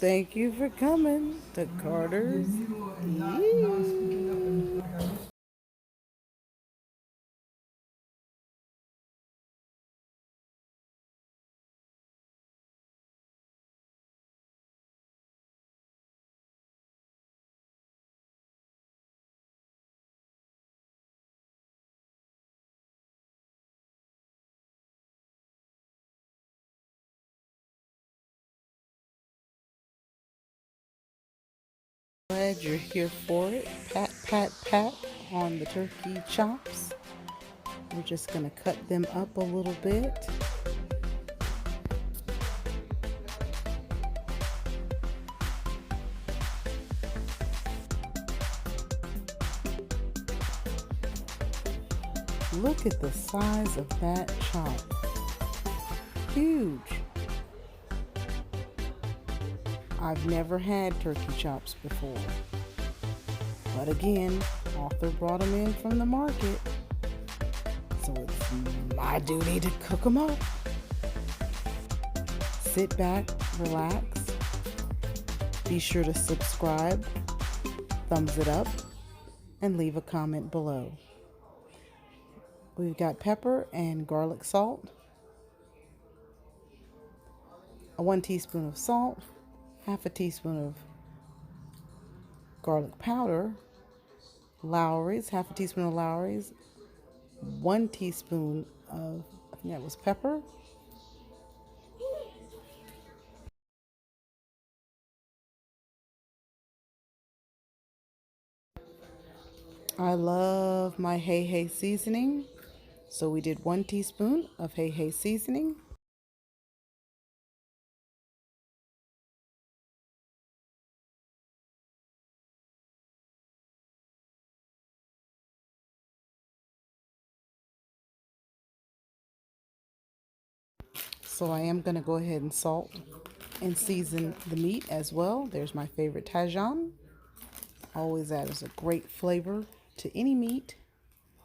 Thank you for coming to Carter's. Glad you're here for it. Pat, pat, pat on the turkey chops. We're just going to cut them up a little bit. Look at the size of that chop. Huge. I've never had turkey chops before. But again, author brought them in from the market. So it's my duty to cook them up. Sit back, relax. Be sure to subscribe, thumbs it up, and leave a comment below. We've got pepper and garlic salt, 1 teaspoon of salt, half a teaspoon of garlic powder, Lawry's, half a teaspoon of Lawry's, 1 teaspoon of, I think that was pepper, I love my hey hey seasoning, so we did 1 teaspoon of hey hey seasoning. So I am going to go ahead and salt and season the meat as well. There's my favorite Tajin. Always adds a great flavor to any meat.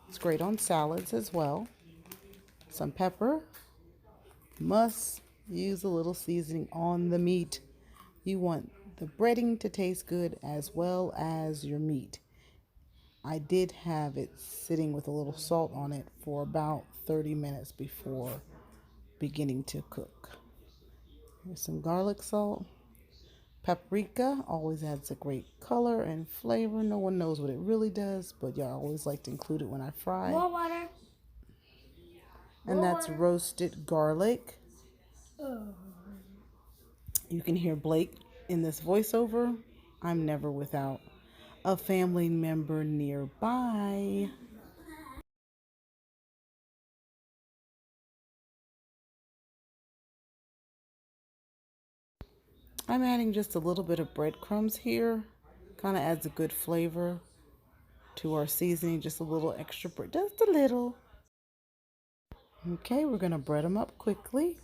It's great on salads as well. Some pepper. Must use a little seasoning on the meat. You want the breading to taste good as well as your meat. I did have it sitting with a little salt on it for about 30 minutes before beginning to cook. Here's some garlic salt. Paprika always adds a great color and flavor. No one knows what it really does, but yeah, I always like to include it when I fry. More water. And that's roasted garlic. You can hear Blake in this voiceover. I'm never without a family member nearby. I'm adding just a little bit of breadcrumbs here. Kind of adds a good flavor to our seasoning. Just a little extra bread, just a little. Okay, we're going to bread them up quickly.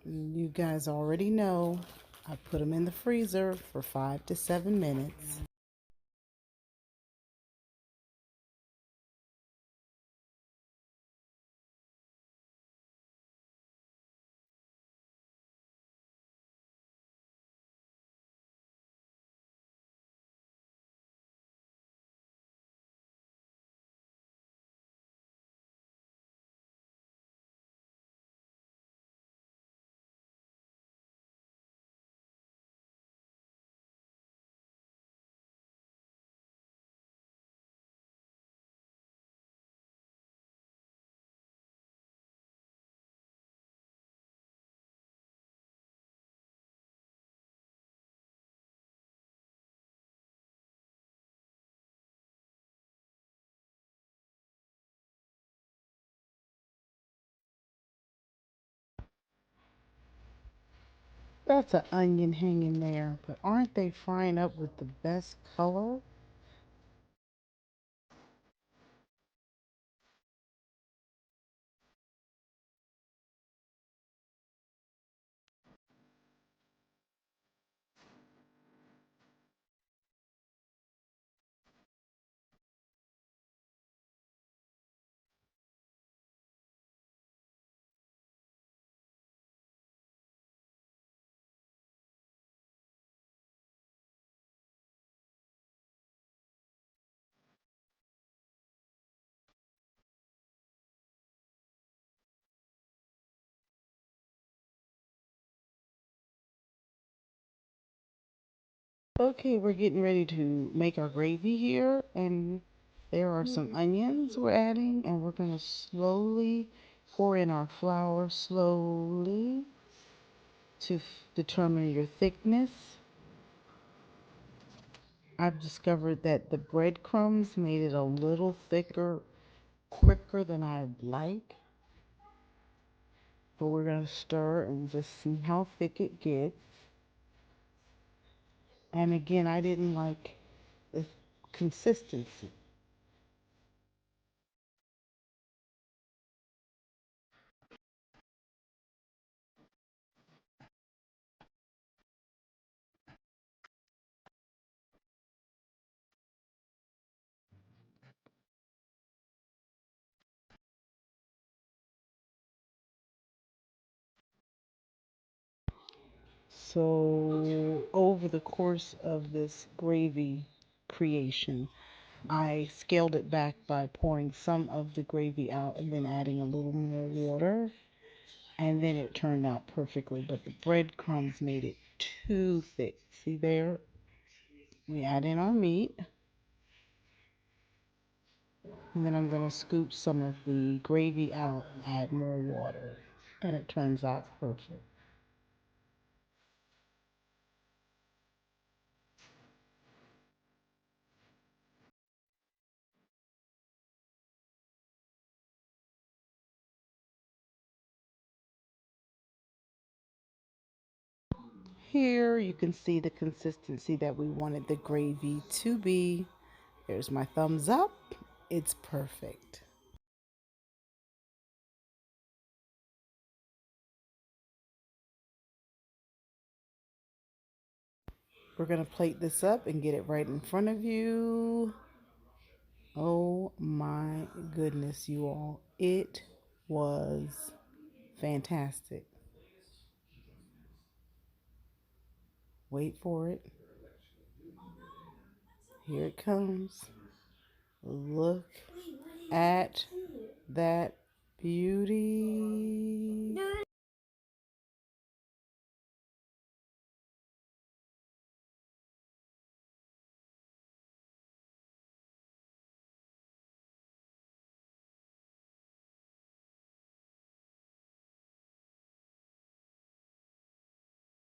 You guys already know I put them in the freezer for 5 to 7 minutes. That's an onion hanging there, but aren't they frying up with the best color? Okay, we're getting ready to make our gravy here, and there are some onions we're adding, and we're going to slowly pour in our flour slowly to determine your thickness. I've discovered that the breadcrumbs made it a little thicker quicker than I'd like. But we're going to stir and just see how thick it gets. And again, I didn't like the consistency. So over the course of this gravy creation, I scaled it back by pouring some of the gravy out and then adding a little more water. And then it turned out perfectly, but the breadcrumbs made it too thick. See there? We add in our meat, and then I'm going to scoop some of the gravy out and add more water, and it turns out perfect. Here you can see the consistency that we wanted the gravy to be. There's my thumbs up. It's perfect. We're going to plate this up and get it right in front of you. Oh my goodness, you all. It was fantastic. Wait for it. Here it comes. Look at that beauty.